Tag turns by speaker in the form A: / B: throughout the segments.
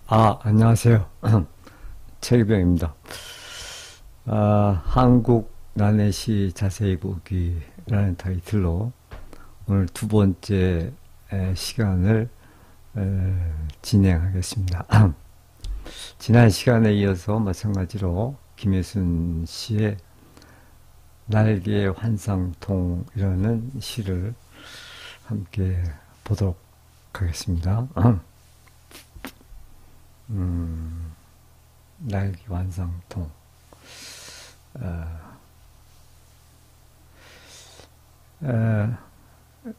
A: 안녕하세요. 최기병입니다. 한국 나래시 자세히 보기라는 타이틀로 오늘 두 번째 시간을 진행하겠습니다. 지난 시간에 이어서 마찬가지로 김혜순 씨의 날개의 환상통이라는 시를 함께 보도록 하겠습니다. 날개 환상통.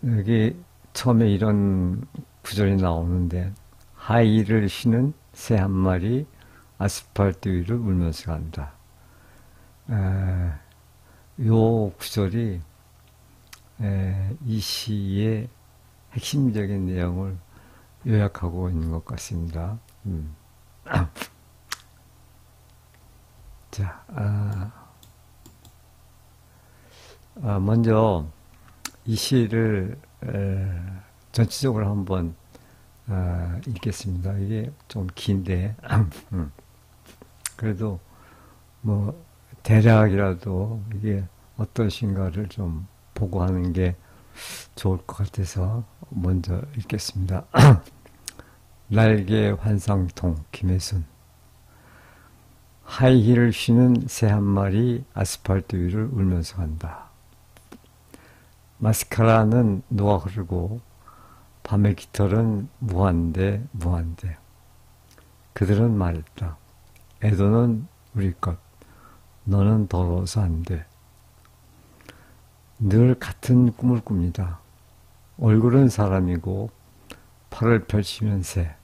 A: 여기 처음에 이런 구절이 나오는데, 하이힐을 신은 새 한 마리 아스팔트 위를 울면서 간다. 요 구절이 이 시의 핵심적인 내용을 요약하고 있는 것 같습니다. 자, 먼저 이 시를 전체적으로 한번 읽겠습니다. 이게 좀 긴데 그래도 뭐 대략이라도 이게 어떤 신가를 좀 보고 하는 게 좋을 것 같아서 먼저 읽겠습니다. 날개 환상통 김혜순. 하이힐을 신은 새 한 마리 아스팔트 위를 울면서 간다. 마스카라는 녹아 흐르고 밤의 깃털은 무한대 무한대. 그들은 말했다. 애도는 우리 것. 너는 더러워서 안 돼. 늘 같은 꿈을 꿉니다. 얼굴은 사람이고 팔을 펼치면 새.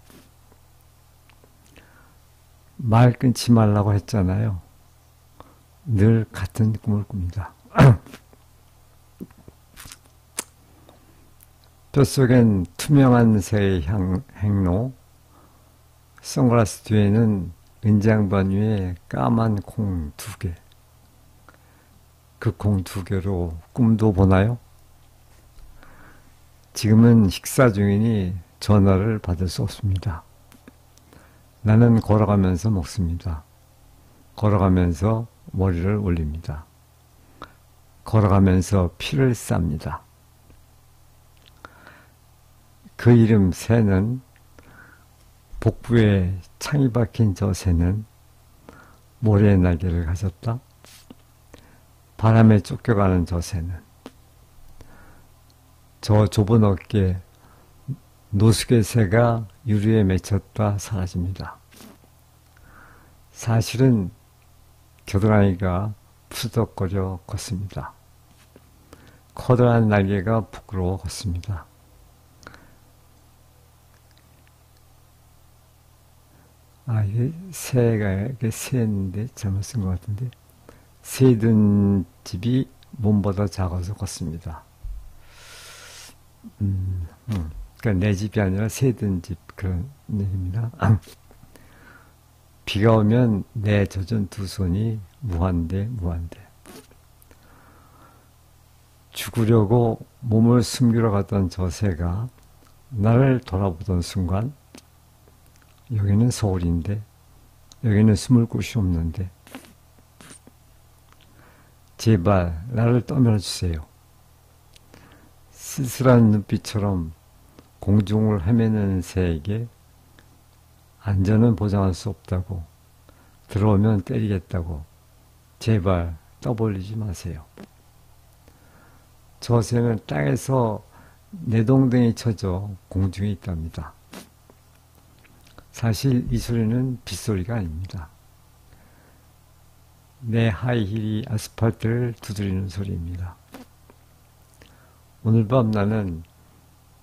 A: 말 끊지 말라고 했잖아요. 늘 같은 꿈을 꿉니다. 뼛속엔 투명한 새의 행로, 선글라스 뒤에는 은장반 위에 까만 콩 2개. 그 콩 2개로 꿈도 보나요? 지금은 식사 중이니 전화를 받을 수 없습니다. 나는 걸어가면서 먹습니다. 걸어가면서 머리를 올립니다. 걸어가면서 피를 쌉니다. 그 이름 새는, 복부에 창이 박힌 저 새는 모래의 날개를 가졌다. 바람에 쫓겨가는 저 새는 저 좁은 어깨 노숙의 새가 유리에 맺혔다 사라집니다. 사실은 겨드랑이가 푸덕거려 걷습니다. 커다란 날개가 부끄러워 걷습니다. 이게 이게 새인데 잘못 쓴 것 같은데, 새든 집이 몸보다 작아서 걷습니다. 그러니까 내 집이 아니라 새든 집, 그런 얘기입니다. 비가 오면 내 젖은 두 손이 무한대 무한대. 죽으려고 몸을 숨기러 갔던 저 새가 나를 돌아보던 순간, 여기는 서울인데, 여기는 숨을 곳이 없는데, 제발 나를 떠밀어주세요. 쓸쓸한 눈빛처럼 공중을 헤매는 새에게 안전은 보장할 수 없다고, 들어오면 때리겠다고, 제발 떠벌리지 마세요. 저 새는 땅에서 내동댕이 쳐져 공중에 있답니다. 사실 이 소리는 빗소리가 아닙니다. 내 하이힐이 아스팔트를 두드리는 소리입니다. 오늘 밤 나는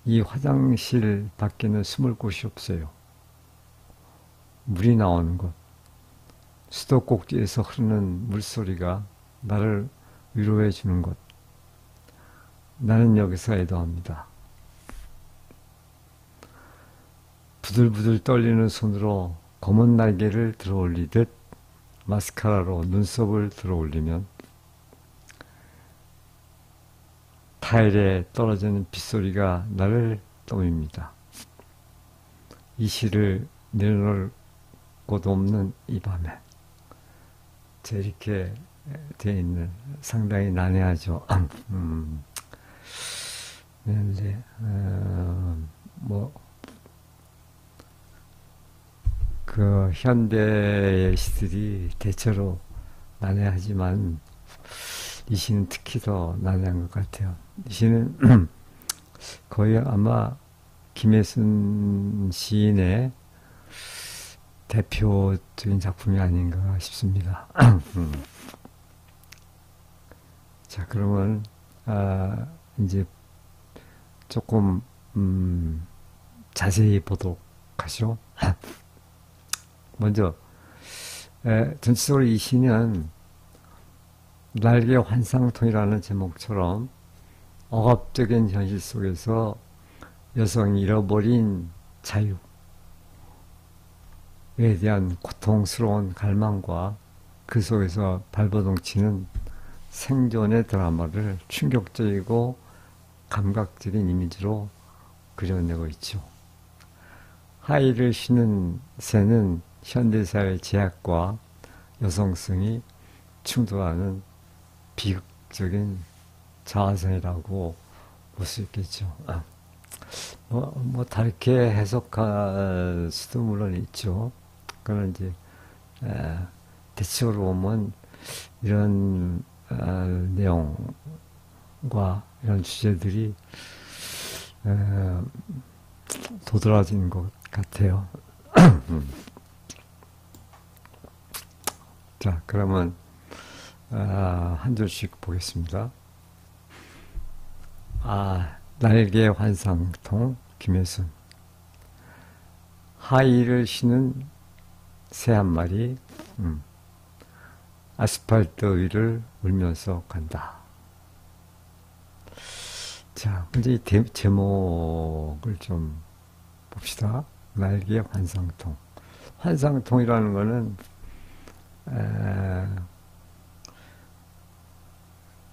A: 이 화장실 밖에는 숨을 곳이 없어요. 물이 나오는 곳, 수도꼭지에서 흐르는 물소리가 나를 위로해 주는 곳. 나는 여기서 애도합니다. 부들부들 떨리는 손으로 검은 날개를 들어올리듯 마스카라로 눈썹을 들어올리면 타일에 떨어지는 빗소리가 나를 떠밉니다. 이 시를 내려놓을 곳 없는 이 밤에 이렇게 되어 있는 상당히 난해하죠. 그런데 뭐 그 현대의 시들이 대체로 난해하지만 이 시는 특히 더 난해한 것 같아요. 이 시는 거의 아마 김혜순 시인의 대표적인 작품이 아닌가 싶습니다. 자, 그러면 이제 조금 자세히 보도록 하죠. 먼저 전체적으로 이 시는 날개 환상통이라는 제목처럼 억압적인 현실 속에서 여성이 잃어버린 자유에 대한 고통스러운 갈망과 그 속에서 발버둥치는 생존의 드라마를 충격적이고 감각적인 이미지로 그려내고 있죠. 하의를 신은 새는 현대사회의 제약과 여성성이 충돌하는 비극적인 자아성이라고 볼 수 있겠죠. 다르게 해석할 수도 물론 있죠. 그러나 이제, 대체적으로 보면 이런, 내용과 이런 주제들이, 도드라진 것 같아요. 자, 그러면, 한 줄씩 보겠습니다. 날개 환상통 김혜순. 하의를 신은 새 한 마리, 아스팔트 위를 울면서 간다. 자, 먼저 이 제목을 좀 봅시다. 날개 환상통. 환상통이라는 거는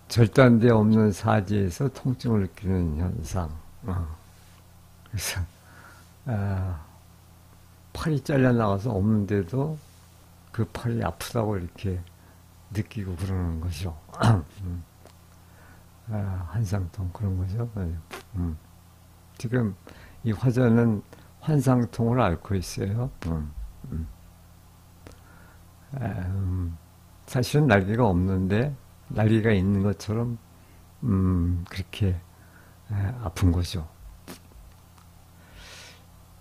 A: 절단돼 없는 사지에서 통증을 느끼는 현상. 그래서 팔이 잘려나가서 없는데도 그 팔이 아프다고 이렇게 느끼고 그러는 거죠. 환상통 그런 거죠. 지금 이 화자는 환상통을 앓고 있어요. 사실은 날개가 없는데 날개가 있는 것처럼 그렇게 아픈 거죠.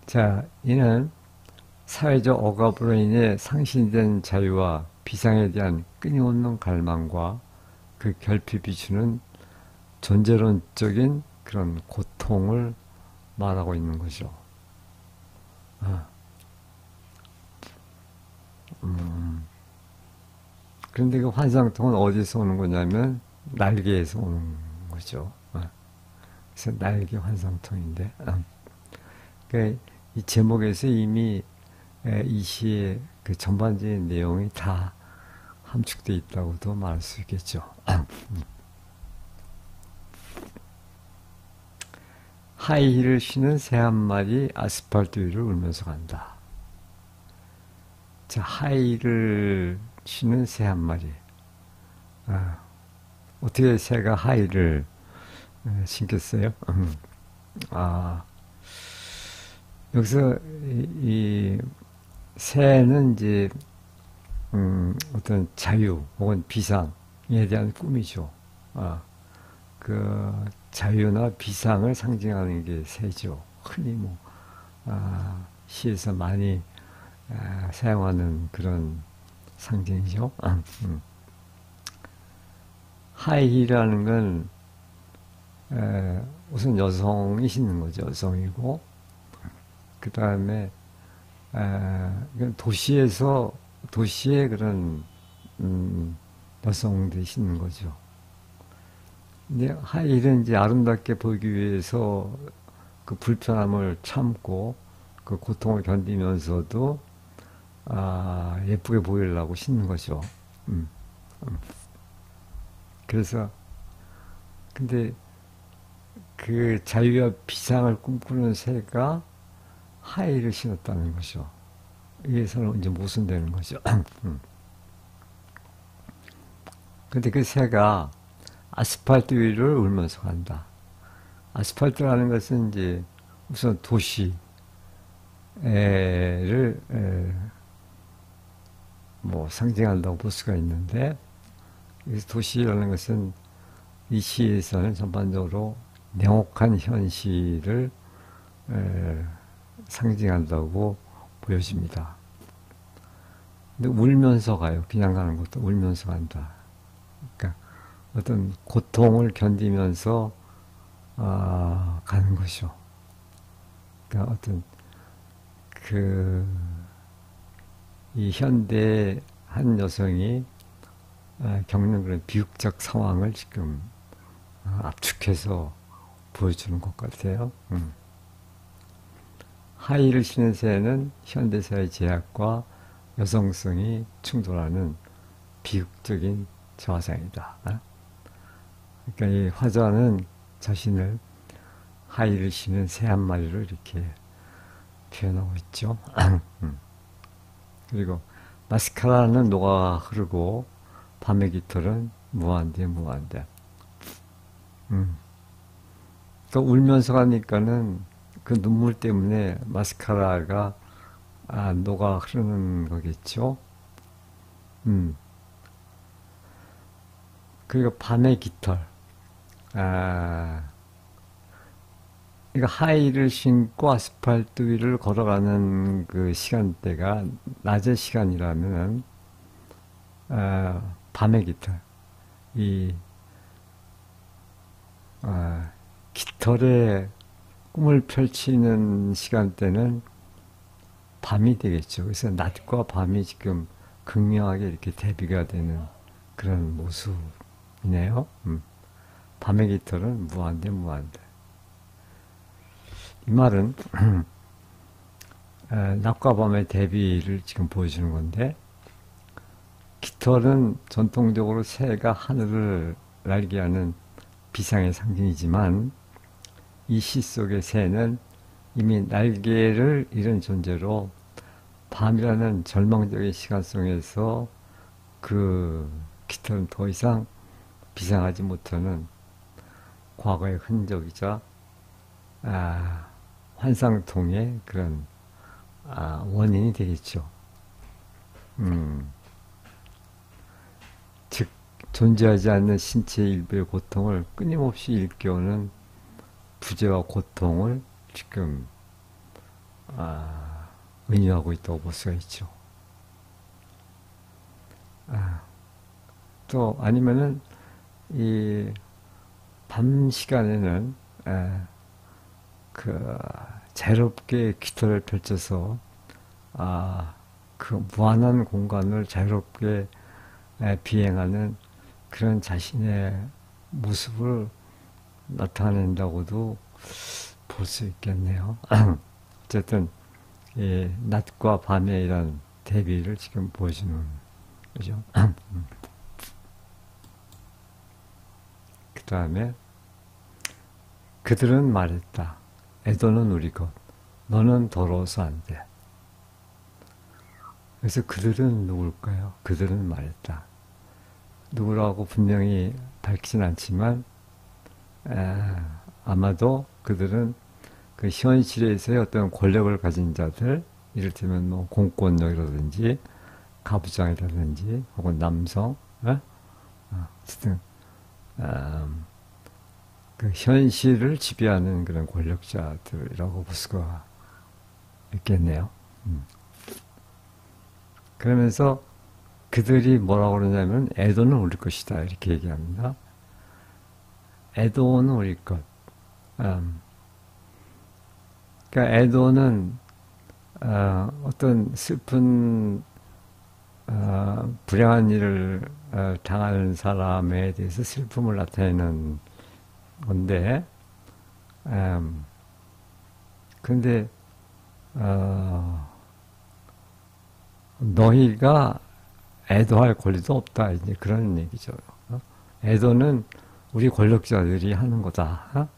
A: 자, 이는 사회적 억압으로 인해 상실된 자유와 비상에 대한 끊임없는 갈망과 그 결핍이 주는 존재론적인 그런 고통을 말하고 있는 거죠. 그런데 그 환상통은 어디서 오는 거냐면 날개에서 오는 거죠. 그래서 날개 환상통인데, 그러니까 이 제목에서 이미 이 시의 그 전반적인 내용이 다 함축되어 있다고도 말할 수 있겠죠. 하이힐을 신은 새 한 마리 아스팔트 위를 울면서 간다. 자, 하이힐을 신은 새 한 마리. 어떻게 새가 하이힐을 신겠어요? 여기서 이 새는 이제 어떤 자유 혹은 비상에 대한 꿈이죠. 그 자유나 비상을 상징하는 게 새죠. 흔히 시에서 많이 사용하는 그런 상징이죠. 하이힐이라는 건 우선 여성이 신는 거죠. 여성이고 그 다음에 도시의 그런 여성들이 신는 거죠. 근데 하이힐은 이제 아름답게 보이기 위해서 그 불편함을 참고 그 고통을 견디면서도 예쁘게 보이려고 신는 거죠. 그래서 근데 그 자유와 비상을 꿈꾸는 새가 하이힐을 신었다는 거죠. 위해서는 이제 모순되는 거죠. 근데 그 새가 아스팔트 위를 울면서 간다. 아스팔트라는 것은 이제 우선 도시를 뭐 상징한다고 볼 수가 있는데, 도시라는 것은 이 시에서는 전반적으로 냉혹한 현실을 상징한다고 보여집니다. 근데 울면서 가요. 그냥 가는 것도 울면서 간다. 그러니까 어떤 고통을 견디면서 가는 것이죠. 그러니까 어떤 이 현대 한 여성이 겪는 그런 비극적 상황을 지금 압축해서 보여주는 것 같아요. 하의를 신은 새는 현대사의 제약과 여성성이 충돌하는 비극적인 저화상이다. 그러니까 이 화자는 자신을 하의를 신은 새 한 마리로 이렇게 표현하고 있죠. 그리고 마스카라는 녹아 흐르고 밤의 깃털은 무한대. 또 울면서 가니까는 그 눈물 때문에 마스카라가 녹아 흐르는 거겠죠. 그리고 밤의 깃털. 그러니까 하이를 신고 아스팔트 위를 걸어가는 그 시간대가 낮의 시간이라면 밤의 깃털. 깃털에 꿈을 펼치는 시간대는 밤이 되겠죠. 그래서 낮과 밤이 지금 극명하게 이렇게 대비가 되는 그런 모습이네요. 밤의 깃털은 무한대. 이 말은 낮과 밤의 대비를 지금 보여주는 건데, 깃털은 전통적으로 새가 하늘을 날게 하는 비상의 상징이지만, 이 시 속의 새는 이미 날개를 잃은 존재로 밤이라는 절망적인 시간 속에서 그 깃털은 더 이상 비상하지 못하는 과거의 흔적이자 환상통의 그런 원인이 되겠죠. 즉 존재하지 않는 신체의 일부의 고통을 끊임없이 일깨우는 부재와 고통을 지금 의미하고 있다고 볼 수가 있죠. 또 아니면은 이 밤 시간에는 그 자유롭게 깃털을 펼쳐서 그 무한한 공간을 자유롭게 비행하는 그런 자신의 모습을 나타낸다고도 볼 수 있겠네요. 어쨌든 이 낮과 밤의 이런 대비를 지금 보여주는 거죠. 그 다음에 그들은 말했다. 에도는 우리 것. 너는 더러워서 안 돼. 그래서 그들은 누굴까요? 그들은 말했다. 누구라고 분명히 밝히진 않지만 아마도 그들은 그 현실에서의 어떤 권력을 가진 자들, 이를테면 뭐 공권력이라든지 가부장이라든지 혹은 남성, 어쨌든 그 현실을 지배하는 그런 권력자들이라고 볼 수가 있겠네요. 그러면서 그들이 뭐라고 그러냐면 에도는 우리 것이다 이렇게 얘기합니다. 에도는 우리 것. 그러니까 에도는 어떤 슬픈 불행한 일을 당하는 사람에 대해서 슬픔을 나타내는 건데, 근데 너희가 애도할 권리도 없다 이제 그런 얘기죠. 애도는 우리 권력자들이 하는 거다.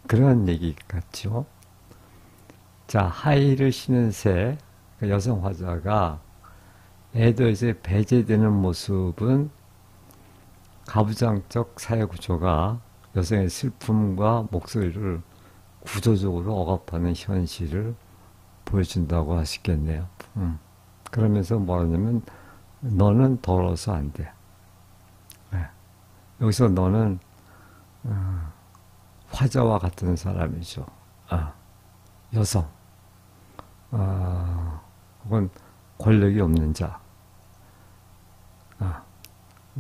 A: 그런 얘기 같죠. 자, 하의를 신은 새, 그 여성 화자가 에도에서 배제되는 모습은 가부장적 사회 구조가 여성의 슬픔과 목소리를 구조적으로 억압하는 현실을 보여준다고 하시겠네요. 그러면서 뭐냐면 너는 더러워서 안 돼. 네. 여기서 너는 화자와 같은 사람이죠. 여성, 혹은 권력이 없는 자.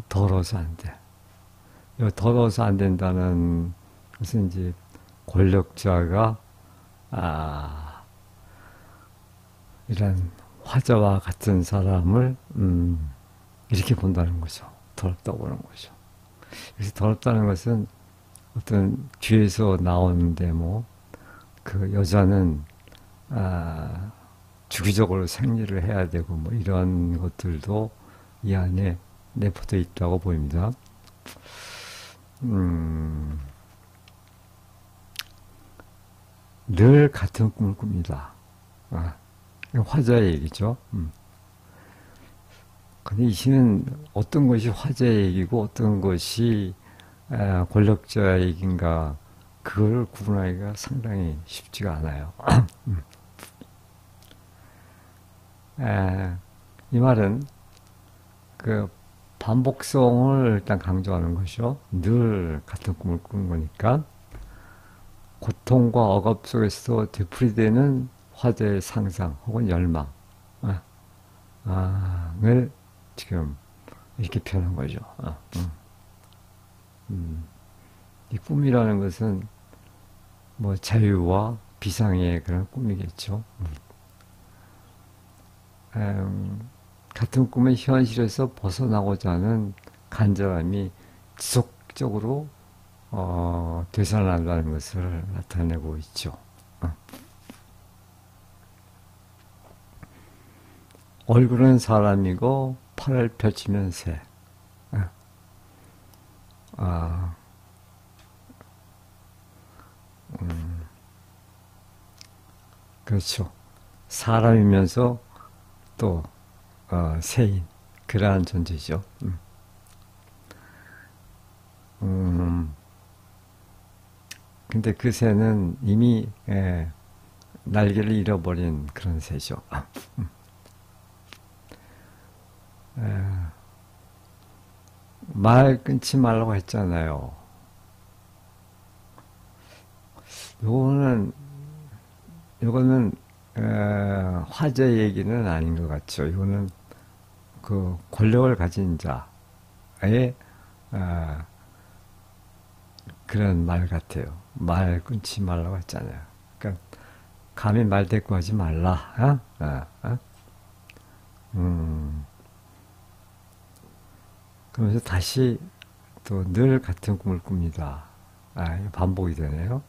A: 더러워서 안 돼. 더러워서 안 된다는 것은 이제 권력자가 이런 화자와 같은 사람을 이렇게 본다는 거죠. 더럽다고 보는 거죠. 그래서 더럽다는 것은 어떤 뒤에서 나오는데 그 여자는 주기적으로 생리를 해야 되고 이런 것들도 이 안에 내포되어 있다고 보입니다. 늘 같은 꿈을 꿉니다. 화자의 얘기죠. 근데 이 시는 어떤 것이 화자의 얘기고 어떤 것이 권력자의 얘기인가 그걸 구분하기가 상당히 쉽지가 않아요. 이 말은 그 반복성을 일단 강조하는 것이죠. 늘 같은 꿈을 꾸는 거니까 고통과 억압 속에서 되풀이되는 화제의 상상 혹은 열망을 지금 이렇게 표현한 거죠. 이 꿈이라는 것은 자유와 비상의 그런 꿈이겠죠. 같은 꿈의 현실에서 벗어나고자 하는 간절함이 지속적으로 되살아난다는 것을 나타내고 있죠. 얼굴은 사람이고 팔을 펼치면 새. 그렇죠. 사람이면서 또 새인 그러한 존재죠. 근데 그 새는 이미 날개를 잃어버린 그런 새죠. 말 끊지 말라고 했잖아요. 요거는 화제 얘기는 아닌 것 같죠. 이거는 그 권력을 가진 자의 그런 말 같아요. 말 끊지 말라고 했잖아요. 그러니까 감히 말 대꾸하지 말라. 그러면서 다시 또 늘 같은 꿈을 꿉니다. 반복이 되네요.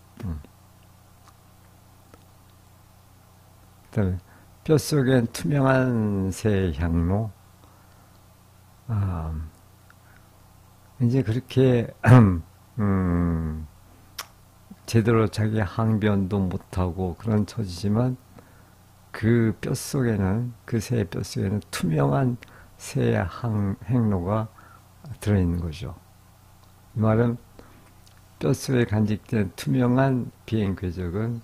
A: 그다음에 뼛속엔 투명한 새 향로. 이제 그렇게 제대로 자기 항변도 못하고 그런 처지지만 그 뼛속에는 그 새의 뼛속에는 투명한 새의 행로가 들어있는 거죠. 이 말은 뼛속에 간직된 투명한 비행 궤적은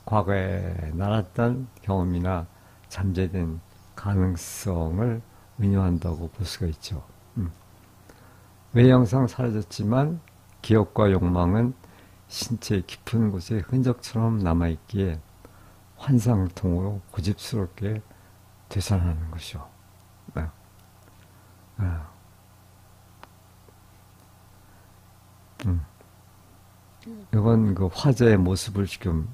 A: 과거에 날았던 경험이나 잠재된 가능성을 의미한다고 볼 수가 있죠. 외형상 사라졌지만 기억과 욕망은 신체 깊은 곳에 흔적처럼 남아있기에 환상통으로 고집스럽게 되살아나는 것이죠. 이건 그 화자의 모습을 지금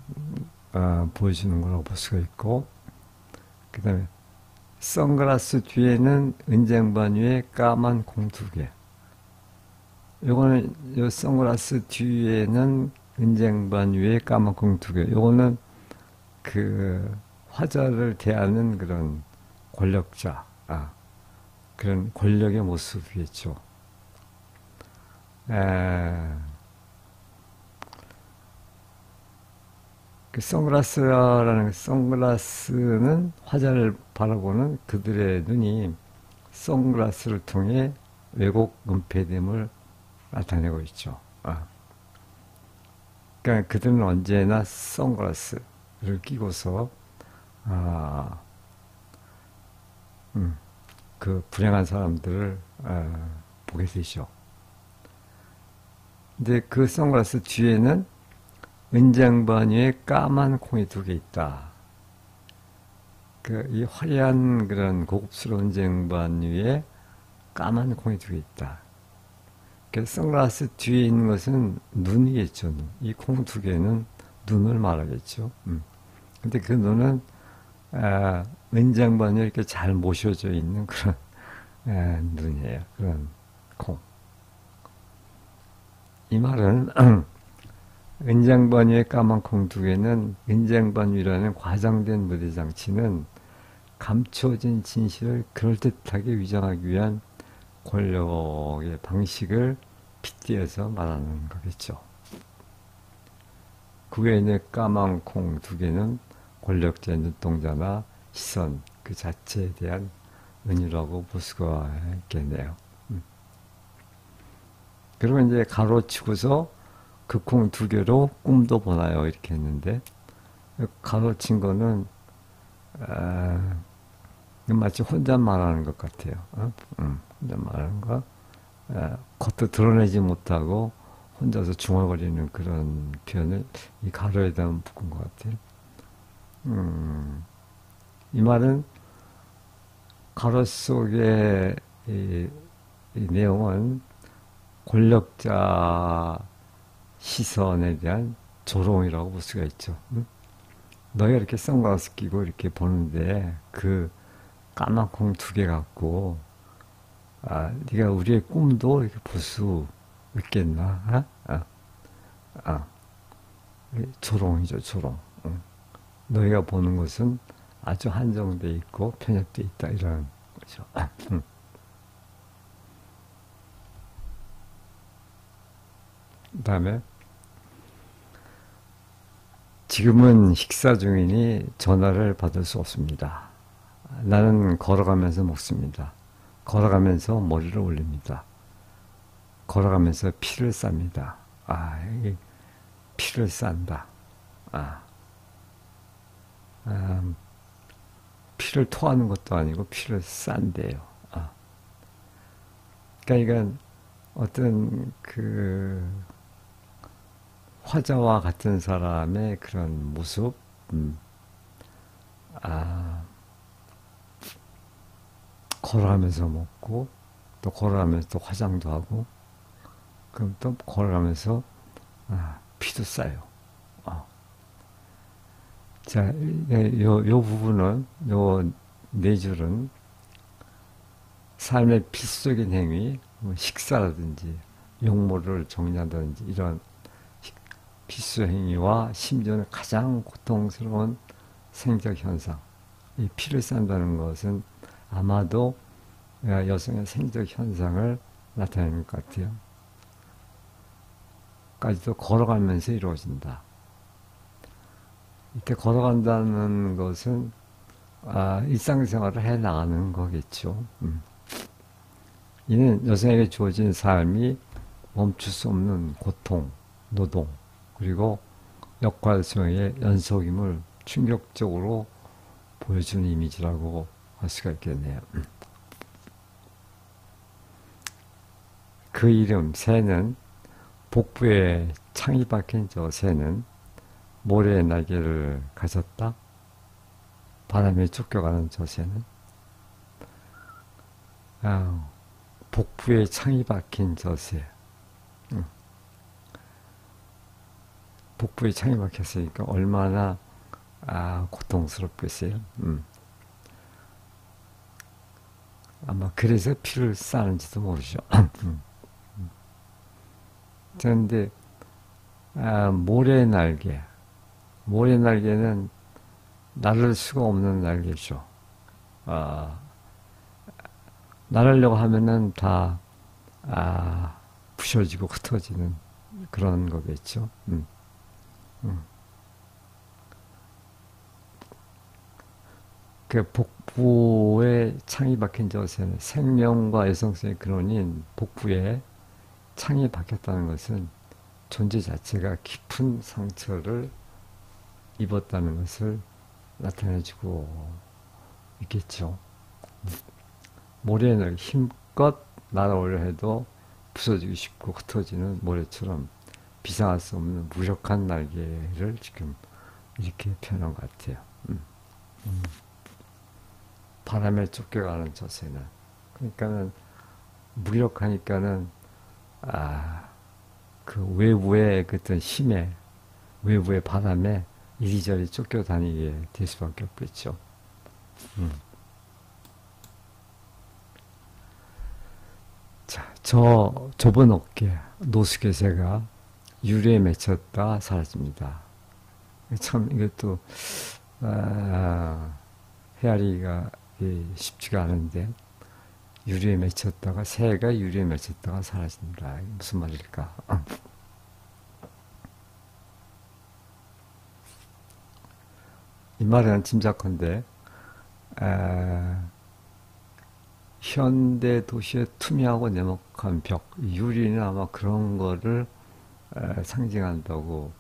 A: 보여주는 거라고 볼 수가 있고, 그 다음에 선글라스 뒤에는 은쟁반 위에 까만 공 2개. 요거는 요 선글라스 뒤에는 은쟁반 위에 까만 공 2개. 요거는 그 화자를 대하는 그런 권력자, 그런 권력의 모습이겠죠. 그 선글라스는 화자를 바라보는 그들의 눈이 선글라스를 통해 왜곡 은폐됨을 나타내고 있죠. 그러니까 그들은 언제나 선글라스를 끼고서 아, 그 불행한 사람들을 보게 되죠. 근데 그 선글라스 뒤에는 은장반 위에 까만 콩이 두 개 있다. 이 화려한 그런 고급스러운 은장반 위에 까만 콩이 두 개 있다. 그 선글라스 뒤에 있는 것은 눈이겠죠. 눈. 이 콩 두 개는 눈을 말하겠죠. 근데 그 눈은 은장반이 이렇게 잘 모셔져 있는 그런 눈이에요. 그런 콩. 이 말은 은장반 위에 까만 콩 두 개는 은장반 위라는 과장된 무대 장치는 감춰진 진실을 그럴듯하게 위장하기 위한 권력의 방식을 빗대어서 말하는 거겠죠. 그 외에 있는 까만 콩 두 개는 권력자의 눈동자나 시선 그 자체에 대한 은유라고 볼 수가 있겠네요. 그리고 이제 가로치고서 그 콩 두 개로 꿈도 보나요? 이렇게 했는데, 가로친 거는, 마치 혼자 말하는 것 같아요. 혼자 말하는 거. 겉도 드러내지 못하고 혼자서 중얼거리는 그런 표현을 이 가로에다 묶은 것 같아요. 이 말은 가로 속의 이 내용은 권력자 시선에 대한 조롱이라고 볼 수가 있죠. 너희가 이렇게 선글라스 끼고 이렇게 보는데 그 까만 콩 두 개 갖고 네가 우리의 꿈도 이렇게 볼 수 있겠나? 조롱이죠, 조롱. 너희가 보는 것은 아주 한정돼 있고 편협돼 있다 이런 거죠. 그다음에 지금은 식사 중이니 전화를 받을 수 없습니다. 나는 걸어가면서 먹습니다. 걸어가면서 머리를 올립니다. 걸어가면서 피를 쌉니다. 이게 피를 싼다. 피를 토하는 것도 아니고 피를 싼대요. 그러니까 이건 어떤 그 화자와 같은 사람의 그런 모습, 걸어가면서 먹고, 또 걸어가면서 또 화장도 하고, 그럼 또 걸어가면서, 피도 싸요. 자, 요 부분은, 요 네 줄은 삶의 필수적인 행위, 뭐 식사라든지, 용모를 정리한다든지, 이런 필수 행위와 심지어는 가장 고통스러운 생적 현상, 이 피를 싼다는 것은 아마도 여성의 생적 현상을 나타내는 것 같아요. 까지도 걸어가면서 이루어진다. 이때 걸어간다는 것은 일상생활을 해 나가는 거겠죠. 이는 여성에게 주어진 삶이 멈출 수 없는 고통, 노동, 그리고 역할 수행의 연속임을 충격적으로 보여주는 이미지라고 할 수가 있겠네요. 그 이름 새는 복부에 창이 박힌 저 새는 모래의 날개를 가졌다. 바람에 쫓겨가는 저 새는 복부에 창이 박힌 저 새. 복부에 창이 박혔으니까 얼마나 고통스럽겠어요. 아마 그래서 피를 싸는지도 모르죠. 그런데 모래 날개는 나를 수가 없는 날개죠. 나르려고 하면은 다 부셔지고 흩어지는 그런 거겠죠. 그 복부에 창이 박힌 자세는 생명과 여성성의 근원인 복부에 창이 박혔다는 것은 존재 자체가 깊은 상처를 입었다는 것을 나타내주고 있겠죠. 모래는 힘껏 날아오려 해도 부서지기 쉽고 흩어지는 모래처럼 비상할 수 없는 무력한 날개를 지금 이렇게 표현한 것 같아요. 바람에 쫓겨가는 자세는. 그러니까는 무력하니까는 그 외부의 그 어떤 힘에, 외부의 바람에 이리저리 쫓겨다니게 될 수밖에 없겠죠. 자, 저 좁은 어깨, 노숙의 유리에 맺혔다 사라집니다. 참 이것도 헤아리기가 쉽지가 않은데, 유리에 맺혔다가, 새가 유리에 맺혔다가 사라진다. 무슨 말일까? 이 말은 짐작컨대 현대 도시의 투명하고 네모칸 벽, 유리는 아마 그런 거를 상징한다고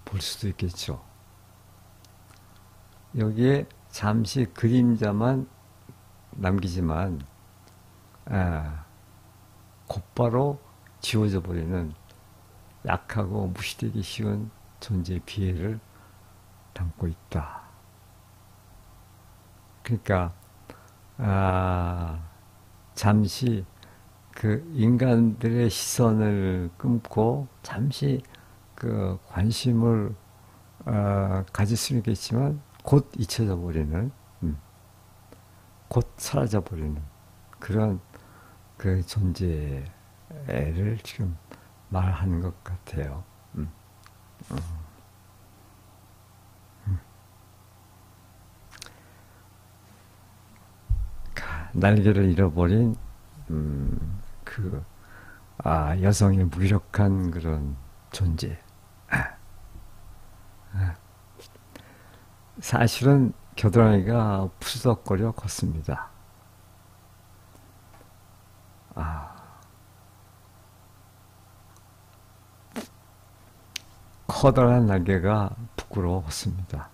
A: 볼 수도 있겠죠. 여기에 잠시 그림자만 남기지만 곧바로 지워져 버리는 약하고 무시되기 쉬운 존재의 비애를 담고 있다. 그러니까 잠시 그 인간들의 시선을 끊고 잠시 그 관심을 가질 수는 있겠지만 곧 잊혀져 버리는, 곧 사라져 버리는 그런 그 존재를 지금 말하는 것 같아요. 날개를 잃어버린 그 여성의 무력한 그런 존재. 사실은 겨드랑이가 푸석거려 컸습니다. 커다란 날개가 부끄러웠습니다.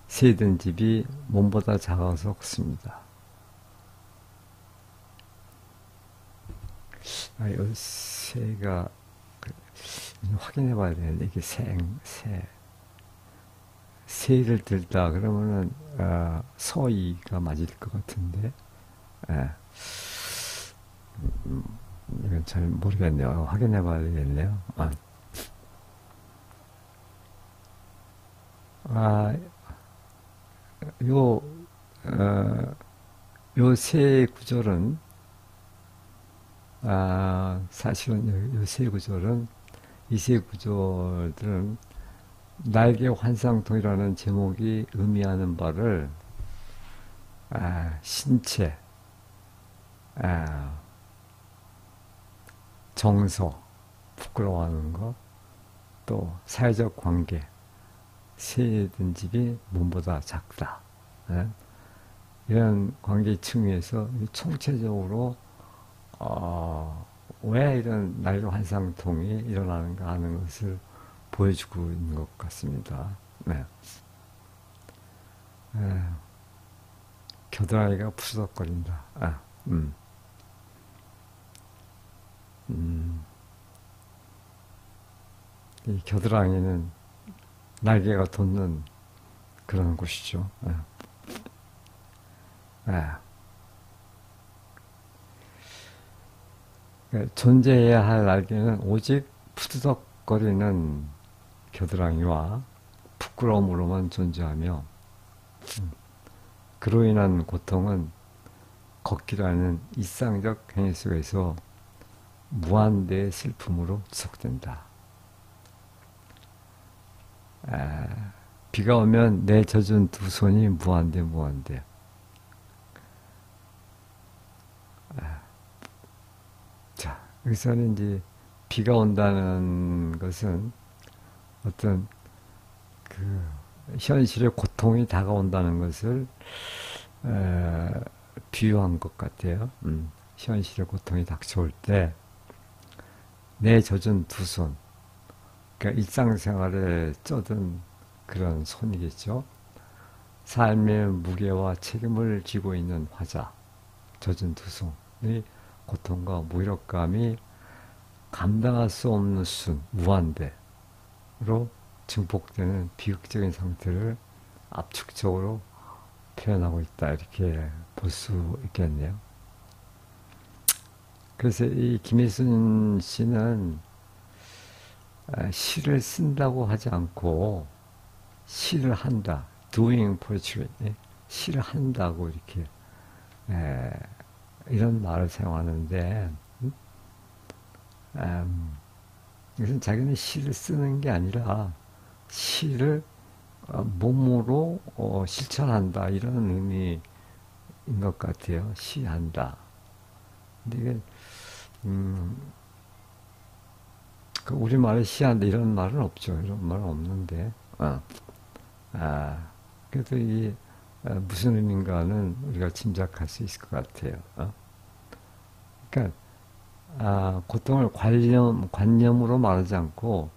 A: 새든 집이 몸보다 작아서 컸습니다. 이 새가 확인해 봐야 되는데, 이게 새를 들다 그러면은 서이가 맞을 것 같은데, 이건 잘 모르겠네요. 확인해 봐야 되겠네요. 요 새 구절은, 사실은 요 새 구절은, 이 새 구절들은 날개 환상통이라는 제목이 의미하는 바를 신체, 정서, 부끄러워하는 것, 또 사회적 관계, 새든 집이 몸보다 작다. 이런 관계 층위에서 총체적으로 왜 이런 날개 환상통이 일어나는가 하는 것을 보여주고 있는 것 같습니다. 겨드랑이가 푸석거린다. 이 겨드랑이는 날개가 돋는 그런 곳이죠. 존재해야 할 날개는 오직 푸드덕거리는 겨드랑이와 부끄러움으로만 존재하며, 그로 인한 고통은 걷기라는 일상적 행위 속에서 무한대의 슬픔으로 지속된다. 비가 오면 내 젖은 두 손이 무한대. 자, 여기서는 이제 비가 온다는 것은 어떤 그 현실의 고통이 다가온다는 것을 에, 비유한 것 같아요. 현실의 고통이 닥쳐올 때 내 젖은 두 손, 그러니까 일상생활에 쩌든 그런 손이겠죠. 삶의 무게와 책임을 지고 있는 화자, 젖은 두 손의 고통과 무력감이 감당할 수 없는 무한대로 증폭되는 비극적인 상태를 압축적으로 표현하고 있다. 이렇게 볼 수 있겠네요. 그래서 이 김일순 씨는 시를 쓴다고 하지 않고 시를 한다. doing poetry. 시를 한다고 이렇게 이런 말을 사용하는데 이것은 자기는 시를 쓰는 게 아니라 시를 몸으로 실천한다 이런 의미인 것 같아요. 시한다. 근데 이게 그 우리말에 시한다 이런 말은 없죠. 이런 말은 없는데 그래도 이 무슨 의미인가는 우리가 짐작할 수 있을 것 같아요. 그러니까 고통을 관념으로 말하지 않고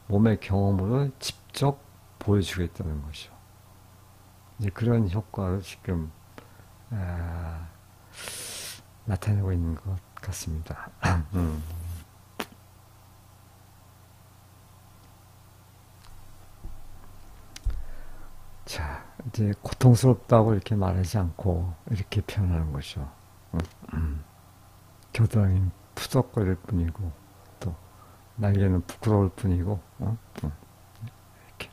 A: 몸의 경험으로 직접 보여주겠다는 것이죠. 이제 그런 효과를 지금 나타내고 있는 것 같습니다. 자, 이제 고통스럽다고 이렇게 말하지 않고 이렇게 표현하는 거죠. 겨드랑이는 푸석거릴 뿐이고 또 날개는 부끄러울 뿐이고 이렇게.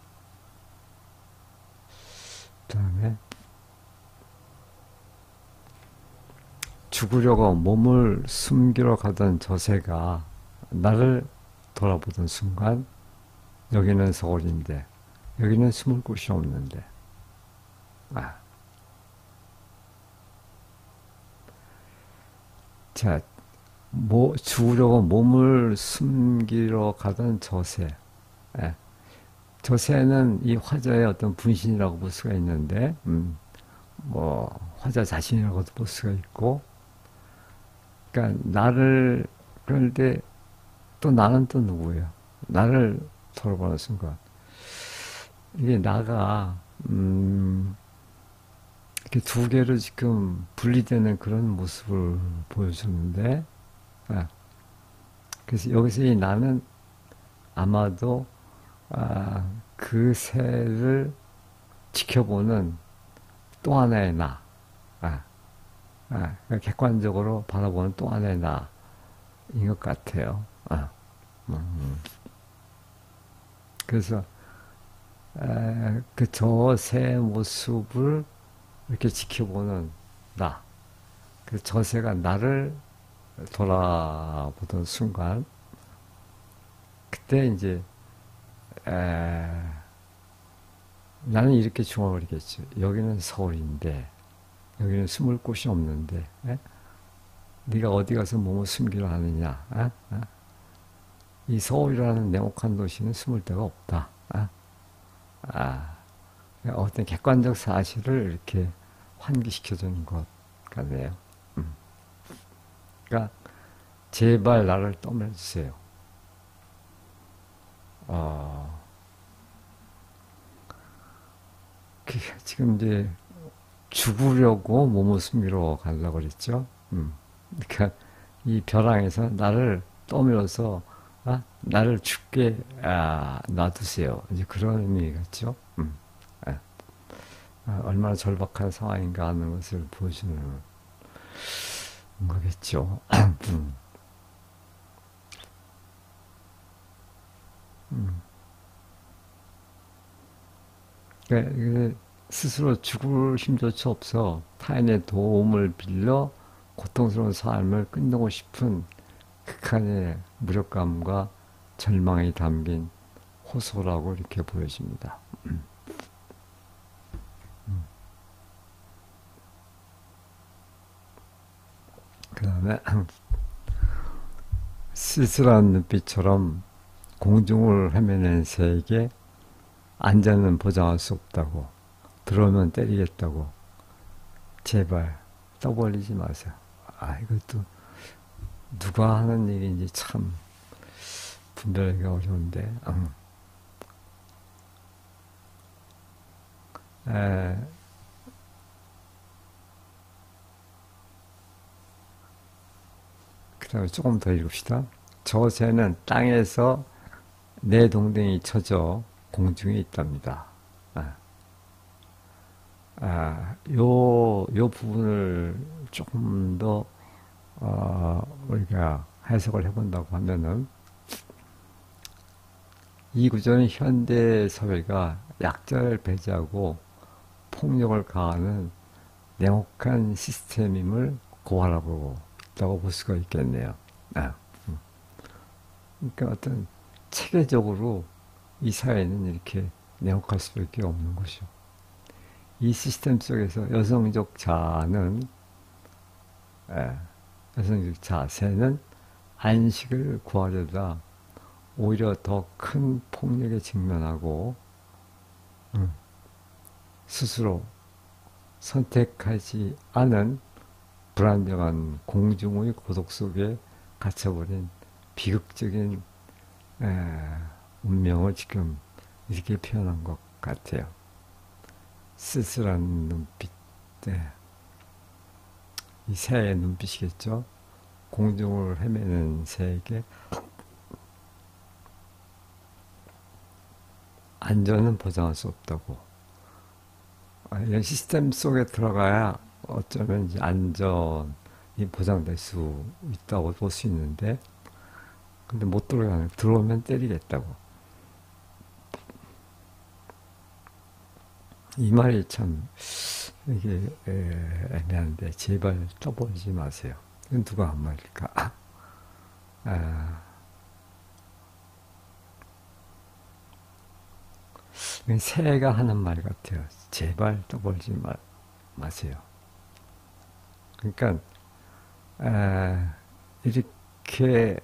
A: 그다음에 죽으려고 몸을 숨기러 가던 저 새가 나를 돌아보던 순간 여기는 서울인데 여기는 숨을 곳이 없는데 자, 죽으려고 몸을 숨기러 가던 저 새. 저 새는 이 화자의 어떤 분신이라고 볼 수가 있는데, 화자 자신이라고도 볼 수가 있고, 그러니까 그런데 또 나는 또 누구예요? 나를 돌아보는 순간. 이게 나가, 이렇게 두 개로 지금 분리되는 그런 모습을 보여주는데, 그래서 여기서 이 나는 아마도 그 새를 지켜보는 또 하나의 나, 그러니까 객관적으로 바라보는 또 하나의 나인 것 같아요. 그래서 그 저 새 모습을 이렇게 지켜보는 나, 그 저 새가 나를 돌아보던 순간, 그때 이제 나는 이렇게 중얼거리겠죠. 여기는 서울인데 여기는 숨을 곳이 없는데 네가 어디 가서 몸을 숨기려 하느냐. 이 서울이라는 냉혹한 도시는 숨을 데가 없다. 어떤 객관적 사실을 이렇게 환기시켜주는 것 같네요. 그러니까 제발 나를 떠밀어주세요. 지금 이제 죽으려고 몸을 숨기러 가려고 그랬죠. 그러니까 이 벼랑에서 나를 떠밀어서 나를 죽게 놔두세요. 이제 그런 의미 같죠. 얼마나 절박한 상황인가 하는 것을 보여주는 거겠죠. 그러니까 스스로 죽을 힘조차 없어 타인의 도움을 빌려 고통스러운 삶을 끝내고 싶은 극한의 무력감과 절망이 담긴 호소라고 이렇게 보여집니다. 그 다음에 쓸쓸한 눈빛처럼 공중을 헤매는 새에게 안전은 보장할 수 없다고, 들어오면 때리겠다고, 제발 떠벌리지 마세요. 이것도 누가 하는 얘기인지 참 분별하기가 어려운데, 그 다음에 조금 더 읽읍시다. 저 새는 땅에서 내 동댕이 쳐져 공중에 있답니다. 요 부분을 조금 더, 우리가 해석을 해본다고 하면은, 이 구조는 현대 사회가 약자를 배제하고 폭력을 가하는 냉혹한 시스템임을 고발하고 있다고 볼 수가 있겠네요. 그러니까 어떤 체계적으로 이 사회는 이렇게 냉혹할 수밖에 없는 것이죠. 이 시스템 속에서 여성적 자아는, 여성적 자세는 안식을 구하려다 오히려 더 큰 폭력에 직면하고, 스스로 선택하지 않은 불안정한 공중의 고독 속에 갇혀버린 비극적인 운명을 지금 이렇게 표현한 것 같아요. 쓸쓸한 눈빛, 이 새의 눈빛이겠죠. 공중을 헤매는 새에게 안전은 보장할 수 없다고. 이런 시스템 속에 들어가야 어쩌면 이제 안전이 보장될 수 있다고 볼 수 있는데, 근데 못 들어가면, 들어오면 때리겠다고. 이 말이 참, 이게, 애매한데, 제발 떠보지 마세요. 이건 누가 한 말일까? 새가 하는 말 같아요. 제발 떠보지 마세요. 그러니까, 이렇게,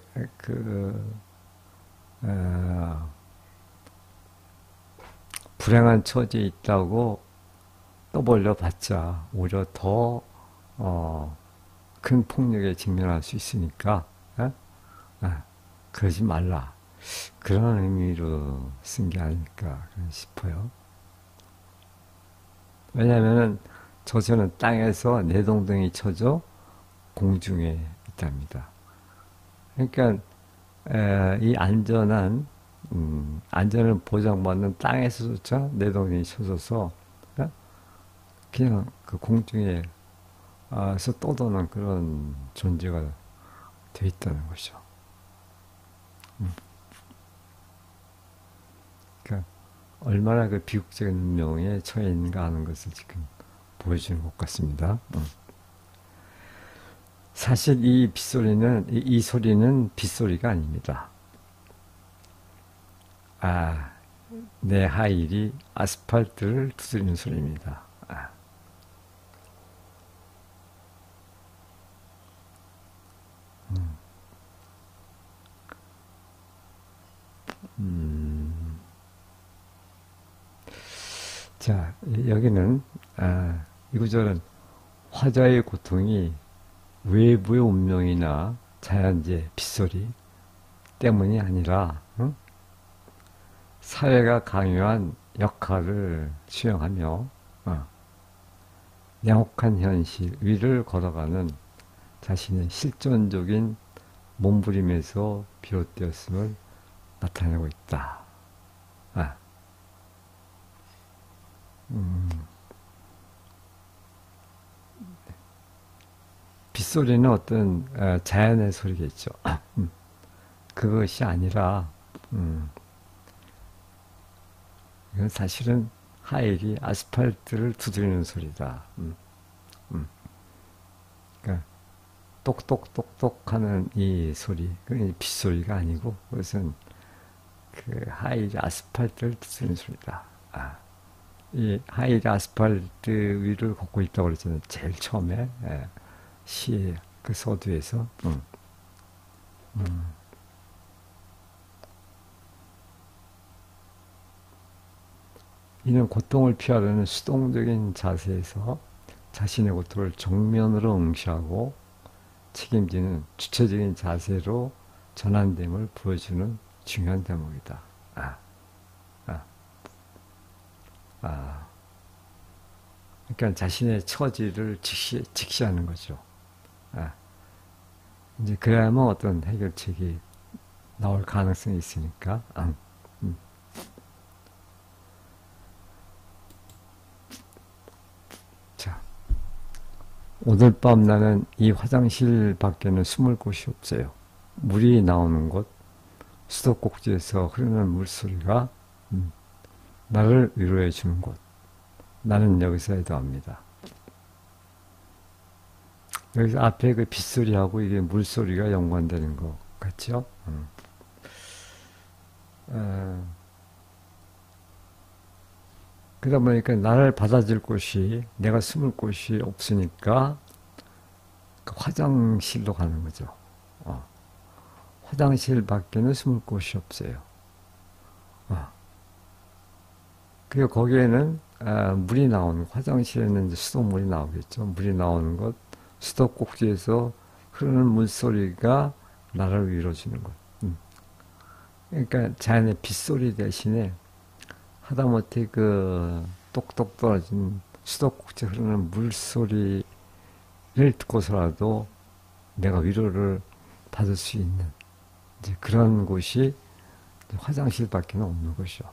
A: 불행한 처지에 있다고 떠벌려 봤자 오히려 더, 큰 폭력에 직면할 수 있으니까, 그러지 말라. 그런 의미로 쓴 게 아닐까 싶어요. 왜냐하면 저새는 땅에서 내동댕이 쳐져 공중에 있답니다. 그러니까 이 안전을 보장받는 땅에서조차 내동댕이 쳐져서 그냥 그 공중에서 떠도는 그런 존재가 되어 있다는 것이죠. 그러니까 얼마나 그 비극적인 운명에 처해 있는가 하는 것을 지금 보여주는 것 같습니다. 사실 이 소리는 빗소리가 아닙니다. 내 하일이 아스팔트를 두드리는 소리입니다. 자, 여기는, 이 구절은 화자의 고통이 외부의 운명이나 자연재해, 빗소리 때문이 아니라, 사회가 강요한 역할을 수행하며, 냉혹한 현실 위를 걸어가는 자신의 실존적인 몸부림에서 비롯되었음을 나타내고 있다. 빗소리는 어떤 자연의 소리겠죠. 그것이 아니라 이건 사실은 하일이 아스팔트를 두드리는 소리다. 그러니까 똑똑똑똑 하는 이 소리, 그건 빗소리가 아니고 그것은 그 하일이 아스팔트를 두드리는 소리다. 이 하일이 아스팔트 위를 걷고 있다고 그랬잖아요. 제일 처음에 시의 그 서두에서. 이는 고통을 피하려는 수동적인 자세에서 자신의 고통을 정면으로 응시하고 책임지는 주체적인 자세로 전환됨을 보여주는 중요한 대목이다. 아, 아, 아. 그러니까 자신의 처지를 직시하는 거죠. 아, 이제 그래야만 어떤 해결책이 나올 가능성이 있으니까. 음. 자, 오늘 밤 나는 이 화장실 밖에는 숨을 곳이 없어요. 물이 나오는 곳, 수도꼭지에서 흐르는 물소리가 나를 위로해 주는 곳. 나는 여기서 애도합니다. 여기서 앞에 그 빗소리하고 이게 물소리가 연관되는 것 같죠? 그러다 보니까 나를 받아줄 곳이, 내가 숨을 곳이 없으니까 그 화장실로 가는 거죠. 화장실 밖에는 숨을 곳이 없어요. 그리고 거기에는 물이 나오는, 화장실에는 이제 수돗물이 나오겠죠. 물이 나오는 것, 수도꼭지에서 흐르는 물소리가 나를 위로주는 것. 그러니까 자연의 빗소리 대신에 하다못해 그 똑똑 떨어진 수도꼭지 흐르는 물소리를 듣고서라도 내가 위로를 받을 수 있는 이제 그런 곳이 화장실밖에 없는 것이죠.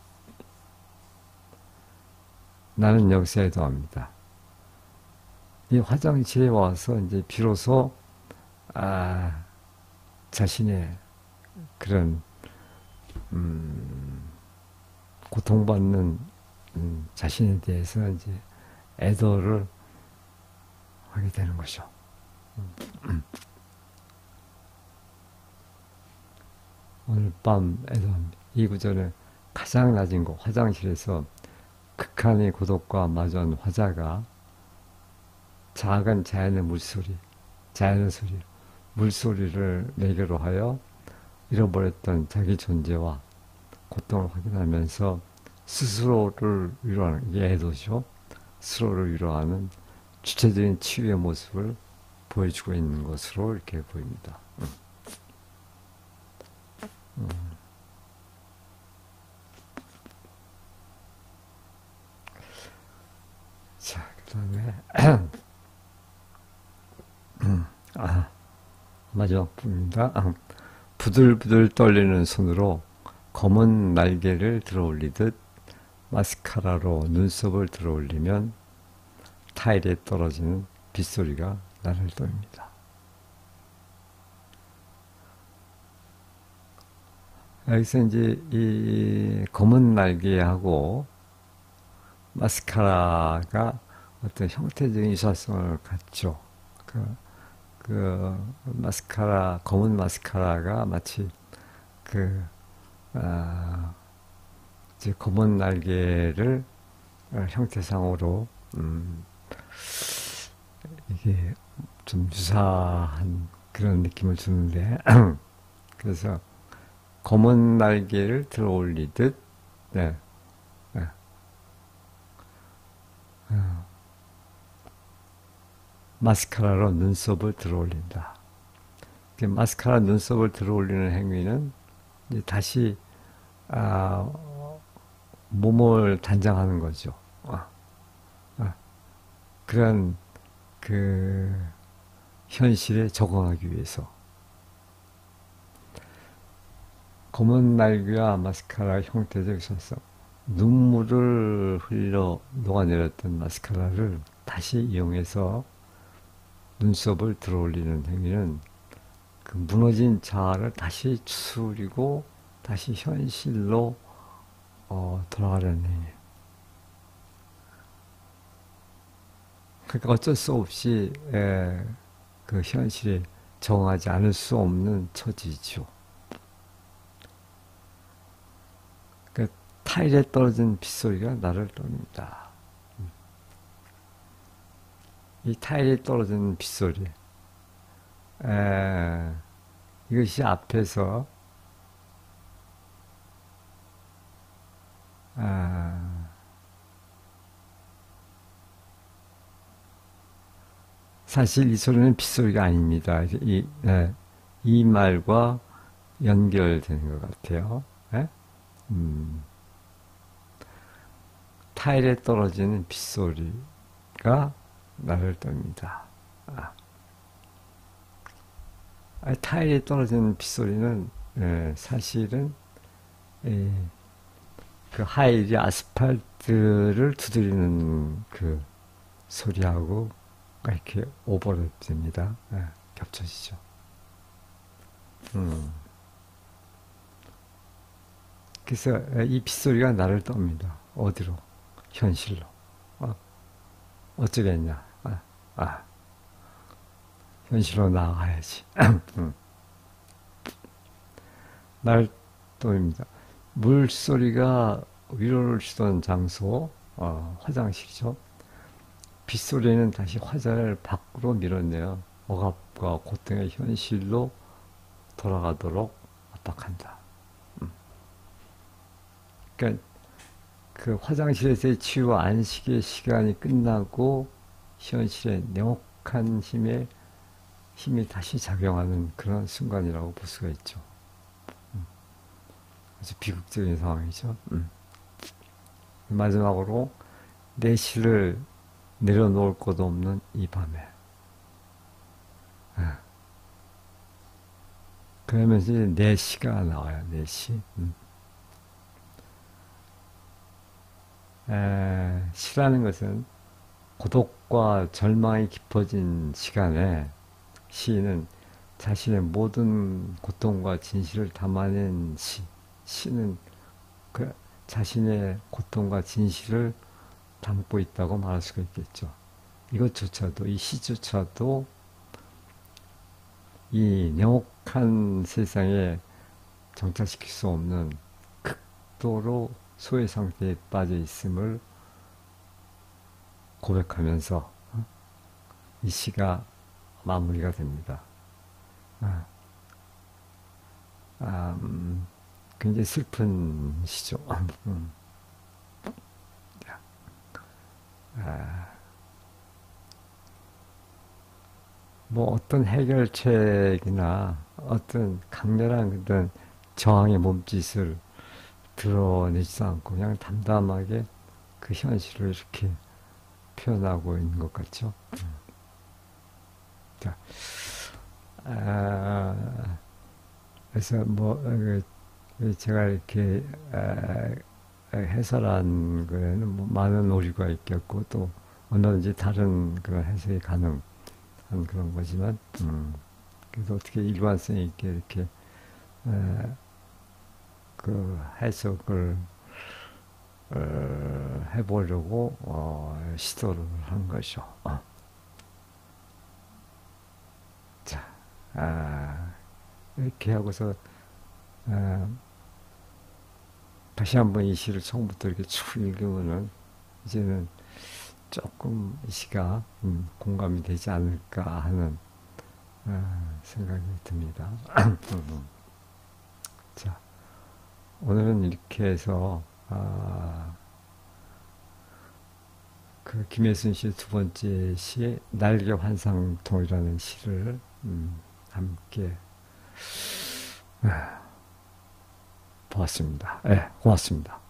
A: 나는 여기서 애도합니다. 이 화장실에 와서 이제 비로소 자신의 그런 고통받는 자신에 대해서 이제 애도를 하게 되는 것이죠. 오늘 밤 애도합니다. 이 구절은 가장 낮은 곳, 화장실에서 극한의 고독과 마주한 화자가 작은 자연의 물소리, 자연의 소리, 물소리를 매개로 하여 잃어버렸던 자기 존재와 고통을 확인하면서 스스로를 위로하는, 이게 애도죠. 스스로를 위로하는 주체적인 치유의 모습을 보여주고 있는 것으로 이렇게 보입니다. 자, 그 다음에 마지막 부분입니다. 부들부들 떨리는 손으로 검은 날개를 들어올리듯 마스카라로 눈썹을 들어올리면 타일에 떨어지는 빗소리가 나를 떠입니다. 여기서 이제 이 검은 날개하고 마스카라가 어떤 형태적인 유사성을 갖죠. 마스카라, 검은 마스카라가 마치 이제 검은 날개를 형태상으로, 이게 좀 유사한 그런 느낌을 주는데, 그래서 검은 날개를 들어 올리듯, 네. 마스카라로 눈썹을 들어 올린다. 마스카라 눈썹을 들어 올리는 행위는 이제 다시 몸을 단장하는 거죠. 그런 그 현실에 적응하기 위해서 검은 날개와 마스카라 형태적 있어서 눈물을 흘려 녹아내렸던 마스카라를 다시 이용해서 눈썹을 들어 올리는 행위는 그 무너진 자아를 다시 추스리고 다시 현실로 돌아가려는 행위. 그러니까 어쩔 수 없이 그 현실에 적응하지 않을 수 없는 처지죠. 그 타일에 떨어진 빗소리가 나를 떠납니다. 이 타일에 떨어진 빗소리, 이것이 앞에서 사실 이 소리는 빗소리가 아닙니다. 이 말과 연결되는 것 같아요. 예? 음, 타일에 떨어지는 빗소리가 나를 떱니다. 타일에 떨어지는 빗소리는 사실은 그 하일이 아스팔트를 두드리는 그 소리하고 이렇게 오버랩됩니다. 겹쳐지죠. 그래서 이 빗소리가 나를 떱니다. 어디로? 현실로. 어쩌겠냐? 현실로 나아가야지. 나를 떱니다. 물소리가 위로를 주던 장소, 화장실이죠. 빗소리는 다시 화자를 밖으로 밀어내어 억압과 고통의 현실로 돌아가도록 압박한다. 그러니까 그 화장실에서의 치유와 안식의 시간이 끝나고 현실의 냉혹한 힘이 다시 작용하는 그런 순간이라고 볼 수가 있죠. 아주 비극적인 상황이죠. 마지막으로 내실을 내려놓을 곳 없는 이 밤에. 그러면서 이제 내시가 나와요. 내시. 시라는 것은 고독과 절망이 깊어진 시간에 시인은 자신의 모든 고통과 진실을 담아낸 시는 그 자신의 고통과 진실을 담고 있다고 말할 수가 있겠죠. 이것조차도, 이 시조차도 이 냉혹한 세상에 정착시킬 수 없는 극도로 소외 상태에 빠져 있음을 고백하면서 이 시가 마무리가 됩니다. 굉장히 슬픈 시죠. 뭐 어떤 해결책이나 어떤 강렬한 그런 저항의 몸짓을 드러내지도 않고 그냥 담담하게 그 현실을 이렇게 표현하고 있는 것 같죠. 자, 그래서 뭐 제가 이렇게 해설한 거에는 뭐 많은 오류가 있겠고 또 얼마든지 다른 그런 해석이 가능한 그런 거지만 그래서 어떻게 일관성 있게 이렇게 그 해석을 해보려고 시도를 한 것이죠. 자, 이렇게 하고서 다시 한번 이 시를 처음부터 이렇게 쭉 읽으면은 이제는 조금 이 시가 공감이 되지 않을까 하는 생각이 듭니다. 자, 오늘은 이렇게 해서 그 김혜순 씨의 두 번째 시 날개 환상통이라는 시를 함께 보았습니다. 네, 고맙습니다.